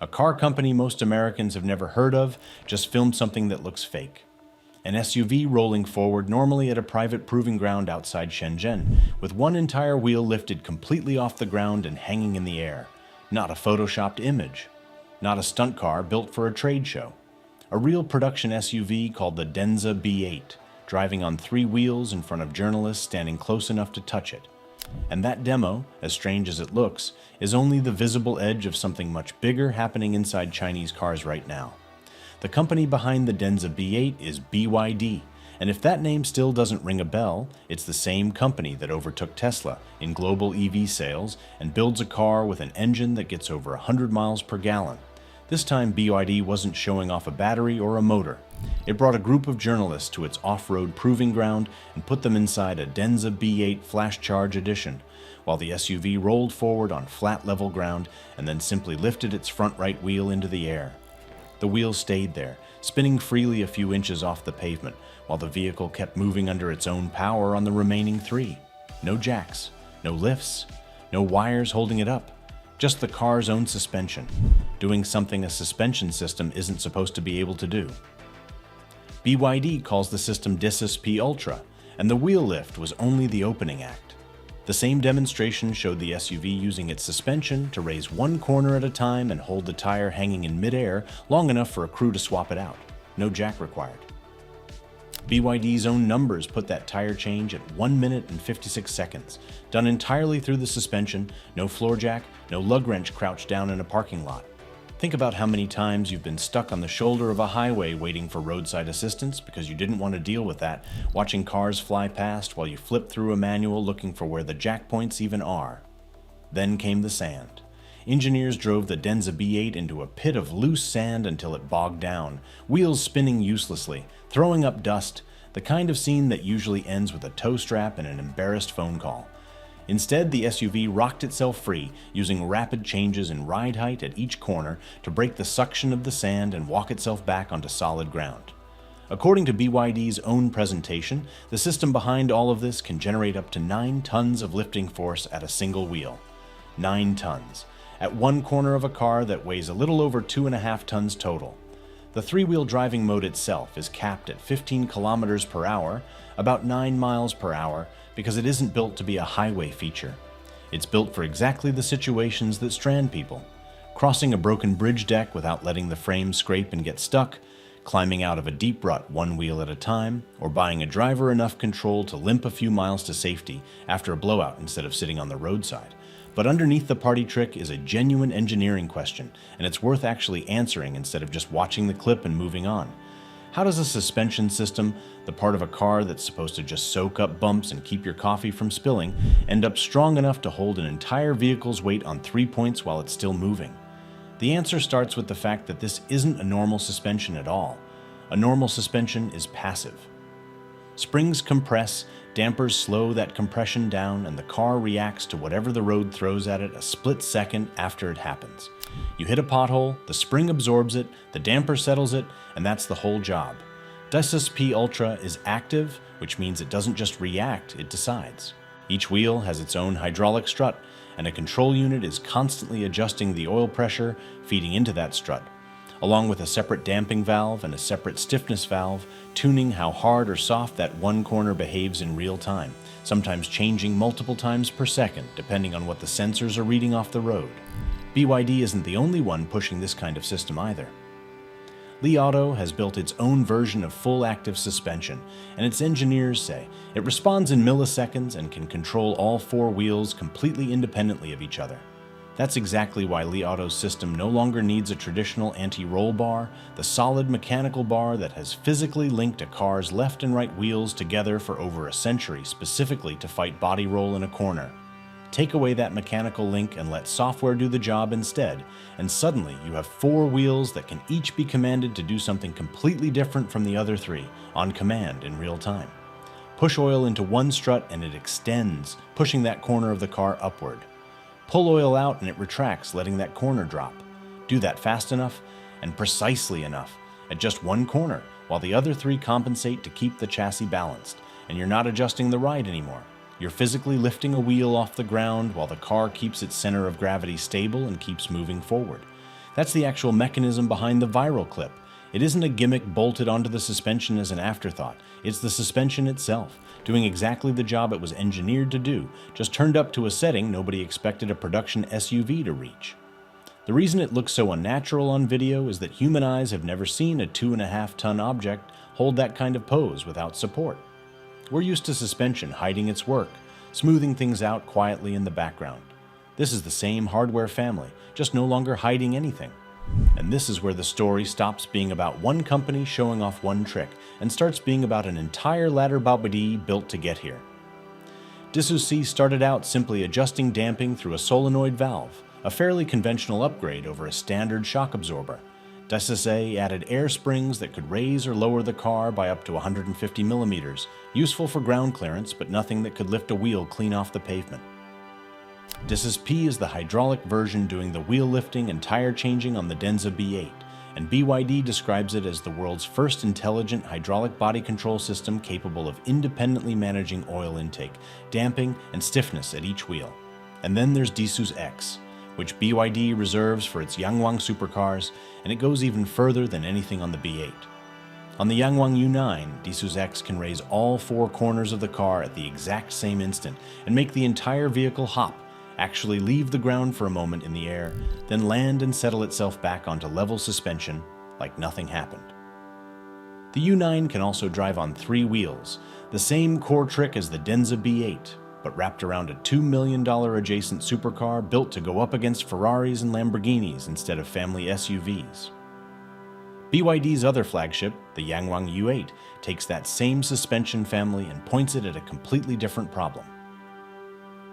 A car company most Americans have never heard of just filmed something that looks fake. An SUV rolling forward normally at a private proving ground outside Shenzhen, with one entire wheel lifted completely off the ground and hanging in the air. Not a photoshopped image. Not a stunt car built for a trade show. A real production SUV called the Denza B8, driving on 3 wheels in front of journalists standing close enough to touch it. And that demo, as strange as it looks, is only the visible edge of something much bigger happening inside Chinese cars right now. The company behind the Denza B8 is BYD, and if that name still doesn't ring a bell, it's the same company that overtook Tesla in global EV sales and builds a car with an engine that gets over 100 miles per gallon. This time BYD wasn't showing off a battery or a motor. It brought a group of journalists to its off-road proving ground and put them inside a Denza B8 Flash Charge Edition, while the SUV rolled forward on flat level ground and then simply lifted its front right wheel into the air. The wheel stayed there, spinning freely a few inches off the pavement, while the vehicle kept moving under its own power on the remaining 3. No jacks, no lifts, no wires holding it up. Just the car's own suspension, doing something a suspension system isn't supposed to be able to do. BYD calls the system DiSus-P Ultra, and the wheel lift was only the opening act. The same demonstration showed the SUV using its suspension to raise one corner at a time and hold the tire hanging in midair long enough for a crew to swap it out. No jack required. BYD's own numbers put that tire change at 1 minute and 56 seconds, done entirely through the suspension, no floor jack, no lug wrench crouched down in a parking lot. Think about how many times you've been stuck on the shoulder of a highway waiting for roadside assistance because you didn't want to deal with that, watching cars fly past while you flip through a manual looking for where the jack points even are. Then came the sand. Engineers drove the Denza B8 into a pit of loose sand until it bogged down, wheels spinning uselessly, throwing up dust, the kind of scene that usually ends with a tow strap and an embarrassed phone call. Instead, the SUV rocked itself free, using rapid changes in ride height at each corner to break the suction of the sand and walk itself back onto solid ground. According to BYD's own presentation, the system behind all of this can generate up to 9 tons of lifting force at a single wheel. 9 tons. At one corner of a car that weighs a little over 2.5 tons total. The 3-wheel driving mode itself is capped at 15 kilometers per hour, about 9 miles per hour, because it isn't built to be a highway feature. It's built for exactly the situations that strand people. Crossing a broken bridge deck without letting the frame scrape and get stuck, climbing out of a deep rut 1 wheel at a time, or buying a driver enough control to limp a few miles to safety after a blowout instead of sitting on the roadside. But underneath the party trick is a genuine engineering question, and it's worth actually answering instead of just watching the clip and moving on. How does a suspension system, the part of a car that's supposed to just soak up bumps and keep your coffee from spilling, end up strong enough to hold an entire vehicle's weight on 3 points while it's still moving? The answer starts with the fact that this isn't a normal suspension at all. A normal suspension is passive. Springs compress, dampers slow that compression down, and the car reacts to whatever the road throws at it a split second after it happens. You hit a pothole, the spring absorbs it, the damper settles it, and that's the whole job. DiSus-P Ultra is active, which means it doesn't just react, it decides. Each wheel has its own hydraulic strut, and a control unit is constantly adjusting the oil pressure feeding into that strut, along with a separate damping valve and a separate stiffness valve, tuning how hard or soft that one corner behaves in real time, sometimes changing multiple times per second depending on what the sensors are reading off the road. BYD isn't the only one pushing this kind of system either. Li Auto has built its own version of full active suspension, and its engineers say it responds in milliseconds and can control all 4 wheels completely independently of each other. That's exactly why Li Auto's system no longer needs a traditional anti-roll bar, the solid mechanical bar that has physically linked a car's left and right wheels together for over a century specifically to fight body roll in a corner. Take away that mechanical link and let software do the job instead, and suddenly you have 4 wheels that can each be commanded to do something completely different from the other 3, on command in real time. Push oil into one strut and it extends, pushing that corner of the car upward. Pull oil out and it retracts, letting that corner drop. Do that fast enough and precisely enough at just one corner, while the other 3 compensate to keep the chassis balanced, and you're not adjusting the ride anymore. You're physically lifting a wheel off the ground while the car keeps its center of gravity stable and keeps moving forward. That's the actual mechanism behind the viral clip. It isn't a gimmick bolted onto the suspension as an afterthought. It's the suspension itself, doing exactly the job it was engineered to do, just turned up to a setting nobody expected a production SUV to reach. The reason it looks so unnatural on video is that human eyes have never seen a 2.5-ton object hold that kind of pose without support. We're used to suspension hiding its work, smoothing things out quietly in the background. This is the same hardware family, just no longer hiding anything. And this is where the story stops being about one company showing off one trick and starts being about an entire ladder babadi built to get here. DiSus-P started out simply adjusting damping through a solenoid valve, a fairly conventional upgrade over a standard shock absorber. DiSus-A added air springs that could raise or lower the car by up to 150 millimeters, useful for ground clearance but nothing that could lift a wheel clean off the pavement. DiSus-P is the hydraulic version doing the wheel lifting and tire changing on the Denza B8, and BYD describes it as the world's first intelligent hydraulic body control system capable of independently managing oil intake, damping, and stiffness at each wheel. And then there's DiSus-X, which BYD reserves for its Yangwang supercars, and it goes even further than anything on the B8. On the Yangwang U9, DiSus-X can raise all 4 corners of the car at the exact same instant and make the entire vehicle hop, actually leave the ground for a moment in the air, then land and settle itself back onto level suspension like nothing happened. The U9 can also drive on 3 wheels, the same core trick as the Denza B8, but wrapped around a $2 million adjacent supercar built to go up against Ferraris and Lamborghinis instead of family SUVs. BYD's other flagship, the Yangwang U8, takes that same suspension family and points it at a completely different problem.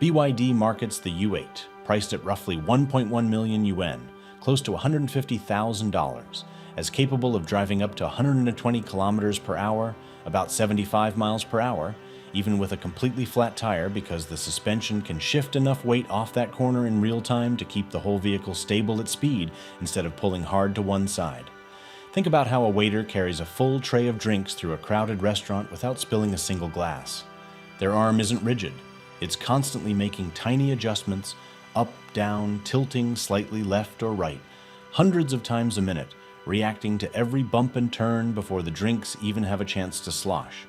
BYD markets the U8, priced at roughly 1.1 million yuan, close to $150,000, as capable of driving up to 120 kilometers per hour, about 75 miles per hour, even with a completely flat tire because the suspension can shift enough weight off that corner in real time to keep the whole vehicle stable at speed instead of pulling hard to one side. Think about how a waiter carries a full tray of drinks through a crowded restaurant without spilling a single glass. Their arm isn't rigid. It's constantly making tiny adjustments, up, down, tilting slightly left or right, hundreds of times a minute, reacting to every bump and turn before the drinks even have a chance to slosh.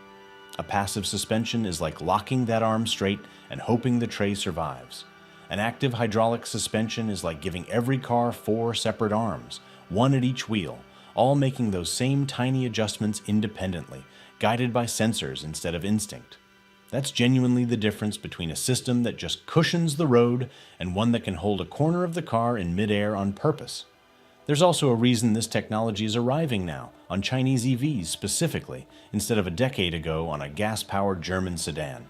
A passive suspension is like locking that arm straight and hoping the tray survives. An active hydraulic suspension is like giving every car 4 separate arms, one at each wheel, all making those same tiny adjustments independently, guided by sensors instead of instinct. That's genuinely the difference between a system that just cushions the road and one that can hold a corner of the car in midair on purpose. There's also a reason this technology is arriving now, on Chinese EVs specifically, instead of a decade ago on a gas-powered German sedan.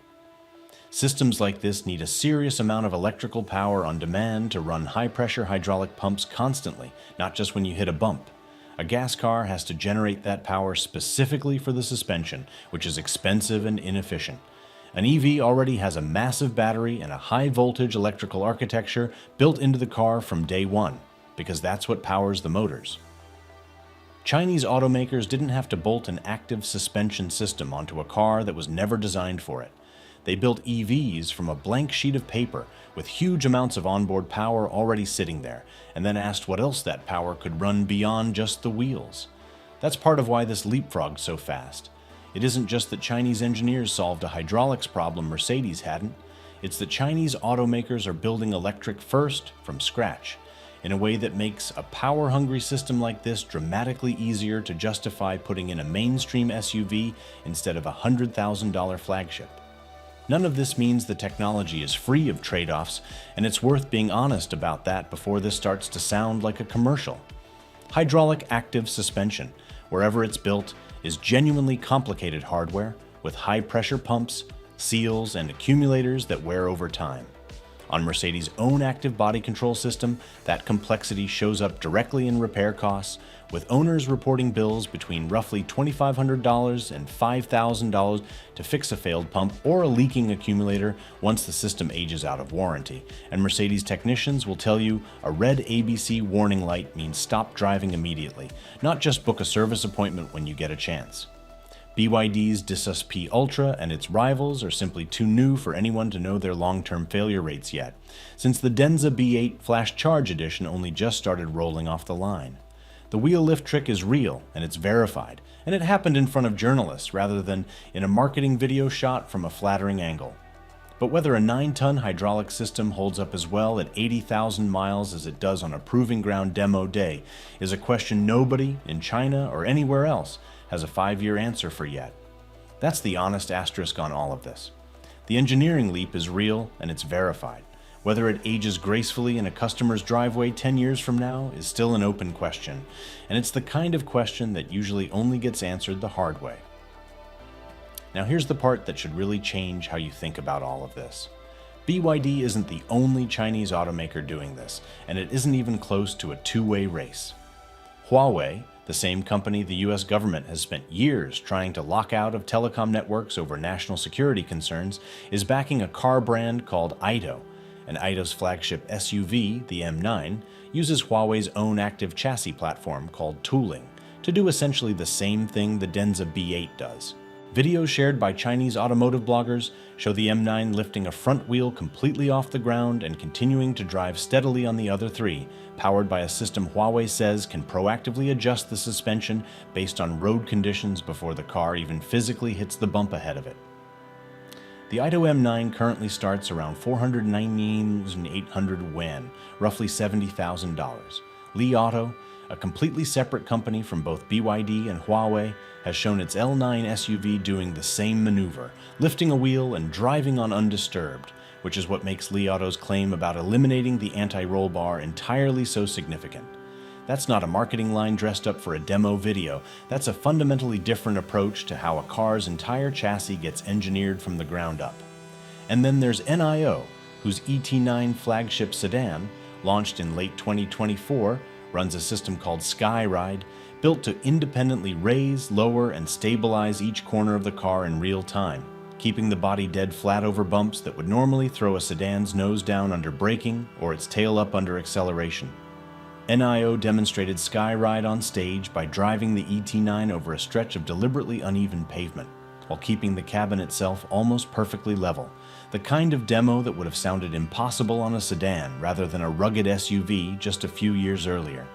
Systems like this need a serious amount of electrical power on demand to run high-pressure hydraulic pumps constantly, not just when you hit a bump. A gas car has to generate that power specifically for the suspension, which is expensive and inefficient. An EV already has a massive battery and a high-voltage electrical architecture built into the car from day one, because that's what powers the motors. Chinese automakers didn't have to bolt an active suspension system onto a car that was never designed for it. They built EVs from a blank sheet of paper with huge amounts of onboard power already sitting there, and then asked what else that power could run beyond just the wheels. That's part of why this leapfrogged so fast. It isn't just that Chinese engineers solved a hydraulics problem Mercedes hadn't. It's that Chinese automakers are building electric first from scratch, in a way that makes a power-hungry system like this dramatically easier to justify putting in a mainstream SUV instead of a $100,000 flagship. None of this means the technology is free of trade-offs, and it's worth being honest about that before this starts to sound like a commercial. Hydraulic active suspension, wherever it's built, is genuinely complicated hardware with high-pressure pumps, seals, and accumulators that wear over time. On Mercedes' own active body control system, that complexity shows up directly in repair costs, with owners reporting bills between roughly $2,500 and $5,000 to fix a failed pump or a leaking accumulator once the system ages out of warranty. And Mercedes technicians will tell you a red ABC warning light means stop driving immediately, not just book a service appointment when you get a chance. BYD's DiSus-P Ultra and its rivals are simply too new for anyone to know their long-term failure rates yet, since the Denza B8 Flash Charge Edition only just started rolling off the line. The wheel lift trick is real, and it's verified, and it happened in front of journalists rather than in a marketing video shot from a flattering angle. But whether a 9-ton hydraulic system holds up as well at 80,000 miles as it does on a proving ground demo day is a question nobody, in China or anywhere else, has a 5-year answer for yet. That's the honest asterisk on all of this. The engineering leap is real and it's verified. Whether it ages gracefully in a customer's driveway 10 years from now is still an open question, and it's the kind of question that usually only gets answered the hard way. Now here's the part that should really change how you think about all of this. BYD isn't the only Chinese automaker doing this, and it isn't even close to a two-way race. Huawei, the same company the US government has spent years trying to lock out of telecom networks over national security concerns, is backing a car brand called Aito, and Aito's flagship SUV, the M9, uses Huawei's own active chassis platform called Tooling to do essentially the same thing the Denza B8 does. Videos shared by Chinese automotive bloggers show the M9 lifting a front wheel completely off the ground and continuing to drive steadily on the other three, powered by a system Huawei says can proactively adjust the suspension based on road conditions before the car even physically hits the bump ahead of it. The Aito M9 currently starts around 419,800 yuan, roughly $70,000. Li Auto, a completely separate company from both BYD and Huawei, has shown its L9 SUV doing the same maneuver, lifting a wheel and driving on undisturbed, which is what makes Li Auto's claim about eliminating the anti-roll bar entirely so significant. That's not a marketing line dressed up for a demo video. That's a fundamentally different approach to how a car's entire chassis gets engineered from the ground up. And then there's NIO, whose ET9 flagship sedan, launched in late 2024, runs a system called SkyRide, built to independently raise, lower, and stabilize each corner of the car in real time, keeping the body dead flat over bumps that would normally throw a sedan's nose down under braking or its tail up under acceleration. NIO demonstrated SkyRide on stage by driving the ET9 over a stretch of deliberately uneven pavement, while keeping the cabin itself almost perfectly level, the kind of demo that would have sounded impossible on a sedan rather than a rugged SUV just a few years earlier.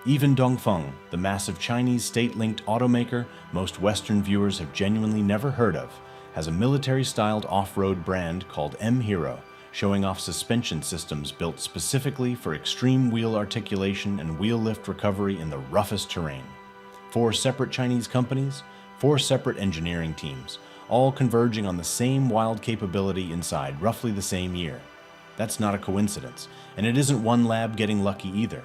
Even Dongfeng, the massive Chinese state-linked automaker most Western viewers have genuinely never heard of, has a military-styled off-road brand called M-Hero, showing off suspension systems built specifically for extreme wheel articulation and wheel lift recovery in the roughest terrain. 4 separate Chinese companies, 4 separate engineering teams, all converging on the same wild capability inside roughly the same year. That's not a coincidence, and it isn't one lab getting lucky either.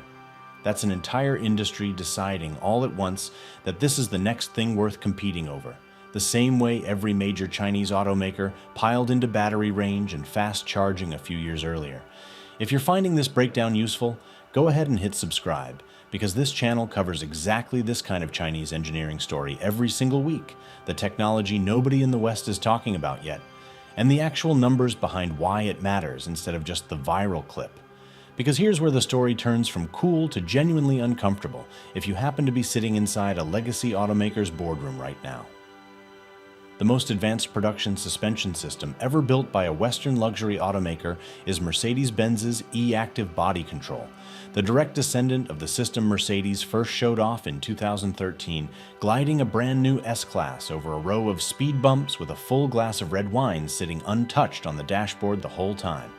That's an entire industry deciding all at once that this is the next thing worth competing over, the same way every major Chinese automaker piled into battery range and fast charging a few years earlier. If you're finding this breakdown useful, go ahead and hit subscribe, because this channel covers exactly this kind of Chinese engineering story every single week, the technology nobody in the West is talking about yet, and the actual numbers behind why it matters instead of just the viral clip. Because here's where the story turns from cool to genuinely uncomfortable if you happen to be sitting inside a legacy automaker's boardroom right now. The most advanced production suspension system ever built by a Western luxury automaker is Mercedes-Benz's E-Active Body Control, the direct descendant of the system Mercedes first showed off in 2013, gliding a brand new S-Class over a row of speed bumps with a full glass of red wine sitting untouched on the dashboard the whole time.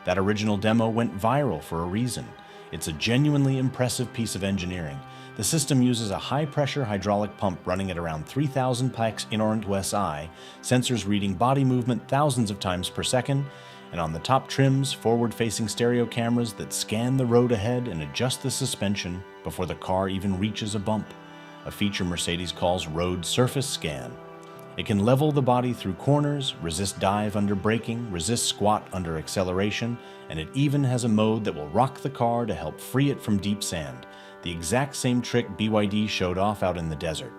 That original demo went viral for a reason. It's a genuinely impressive piece of engineering. The system uses a high-pressure hydraulic pump running at around 3,000 pax inorent SI, sensors reading body movement thousands of times per second, and on the top trims, forward-facing stereo cameras that scan the road ahead and adjust the suspension before the car even reaches a bump, a feature Mercedes calls Road Surface Scan. It can level the body through corners, resist dive under braking, resist squat under acceleration, and it even has a mode that will rock the car to help free it from deep sand, the exact same trick BYD showed off out in the desert.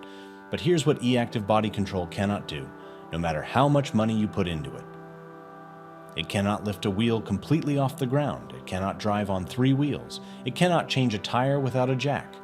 But here's what E-Active Body Control cannot do, no matter how much money you put into it. It cannot lift a wheel completely off the ground, it cannot drive on 3 wheels, it cannot change a tire without a jack,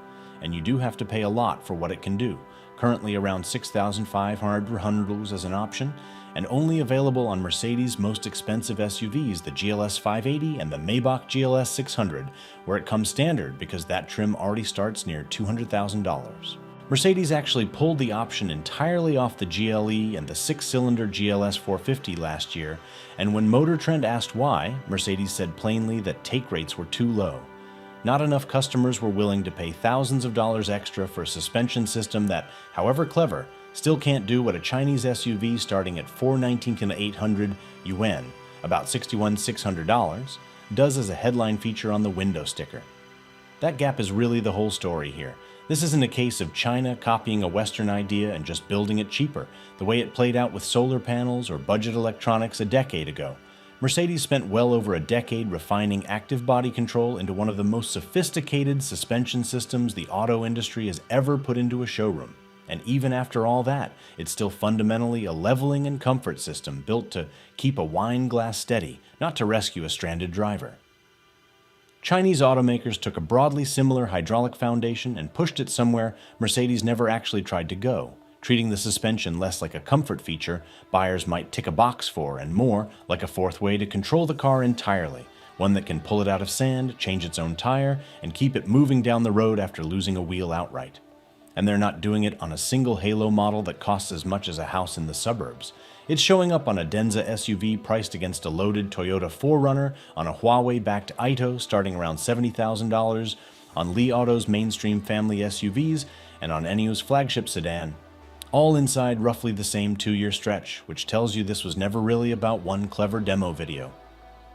and you do have to pay a lot for what it can do. currently around 6,500 rubles as an option, and only available on Mercedes' most expensive SUVs, the GLS 580 and the Maybach GLS 600, where it comes standard because that trim already starts near $200,000. Mercedes actually pulled the option entirely off the GLE and the six-cylinder GLS 450 last year, and when Motor Trend asked why, Mercedes said plainly that take rates were too low. Not enough customers were willing to pay thousands of dollars extra for a suspension system that, however clever, still can't do what a Chinese SUV starting at 419 to 800 yuan, about $61,600, does as a headline feature on the window sticker. That gap is really the whole story here. This isn't a case of China copying a Western idea and just building it cheaper, the way it played out with solar panels or budget electronics a decade ago. Mercedes spent well over a decade refining active body control into one of the most sophisticated suspension systems the auto industry has ever put into a showroom. And even after all that, it's still fundamentally a leveling and comfort system built to keep a wine glass steady, not to rescue a stranded driver. Chinese automakers took a broadly similar hydraulic foundation and pushed it somewhere Mercedes never actually tried to go, treating the suspension less like a comfort feature buyers might tick a box for and more like a fourth way to control the car entirely, one that can pull it out of sand, change its own tire, and keep it moving down the road after losing a wheel outright. And they're not doing it on a single Halo model that costs as much as a house in the suburbs. It's showing up on a Denza SUV priced against a loaded Toyota 4Runner, on a Huawei-backed Aito starting around $70,000, on Li Auto's mainstream family SUVs, and on Enio's flagship sedan. All inside roughly the same 2-year stretch, which tells you this was never really about one clever demo video.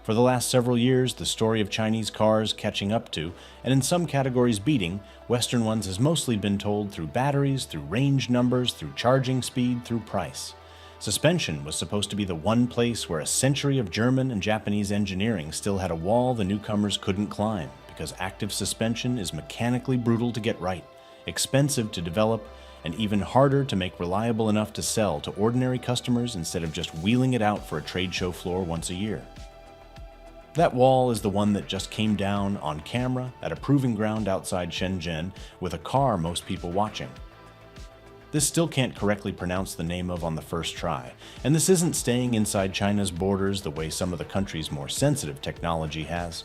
For the last several years, the story of Chinese cars catching up to, and in some categories beating, Western ones has mostly been told through batteries, through range numbers, through charging speed, through price. Suspension was supposed to be the one place where a century of German and Japanese engineering still had a wall the newcomers couldn't climb, because active suspension is mechanically brutal to get right, expensive to develop, and even harder to make reliable enough to sell to ordinary customers instead of just wheeling it out for a trade show floor once a year. That wall is the one that just came down on camera at a proving ground outside Shenzhen with a car most people watching. This still can't correctly pronounce the name of on the first try, and this isn't staying inside China's borders the way some of the country's more sensitive technology has.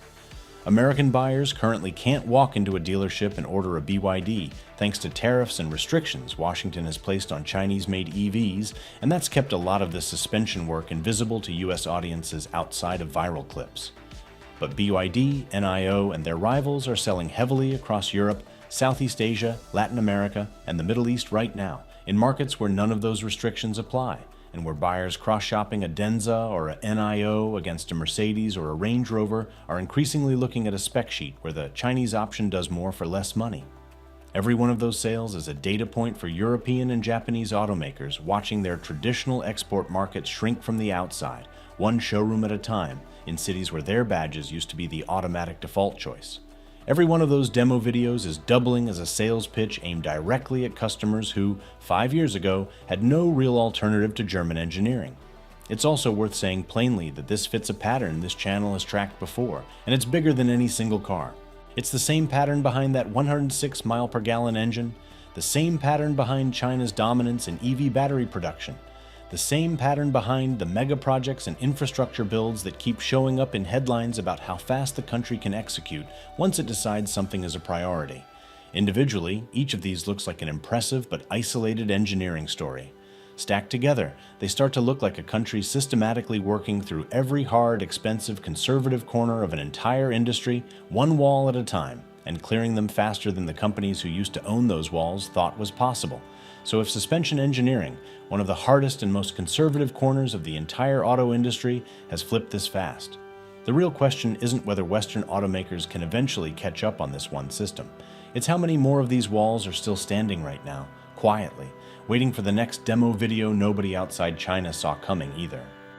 American buyers currently can't walk into a dealership and order a BYD thanks to tariffs and restrictions Washington has placed on Chinese-made EVs, and that's kept a lot of this suspension work invisible to US audiences outside of viral clips. But BYD, NIO, and their rivals are selling heavily across Europe, Southeast Asia, Latin America, and the Middle East right now, in markets where none of those restrictions apply, and where buyers cross-shopping a Denza or a NIO against a Mercedes or a Range Rover are increasingly looking at a spec sheet where the Chinese option does more for less money. Every one of those sales is a data point for European and Japanese automakers watching their traditional export markets shrink from the outside, one showroom at a time, in cities where their badges used to be the automatic default choice. Every one of those demo videos is doubling as a sales pitch aimed directly at customers who, 5 years ago, had no real alternative to German engineering. It's also worth saying plainly that this fits a pattern this channel has tracked before, and it's bigger than any single car. It's the same pattern behind that 106 mile-per-gallon engine, the same pattern behind China's dominance in EV battery production, the same pattern behind the mega projects and infrastructure builds that keep showing up in headlines about how fast the country can execute once it decides something is a priority. Individually, each of these looks like an impressive but isolated engineering story. Stacked together, they start to look like a country systematically working through every hard, expensive, conservative corner of an entire industry, one wall at a time, and clearing them faster than the companies who used to own those walls thought was possible. So if suspension engineering, one of the hardest and most conservative corners of the entire auto industry, has flipped this fast, the real question isn't whether Western automakers can eventually catch up on this one system. It's how many more of these walls are still standing right now, quietly, waiting for the next demo video nobody outside China saw coming either.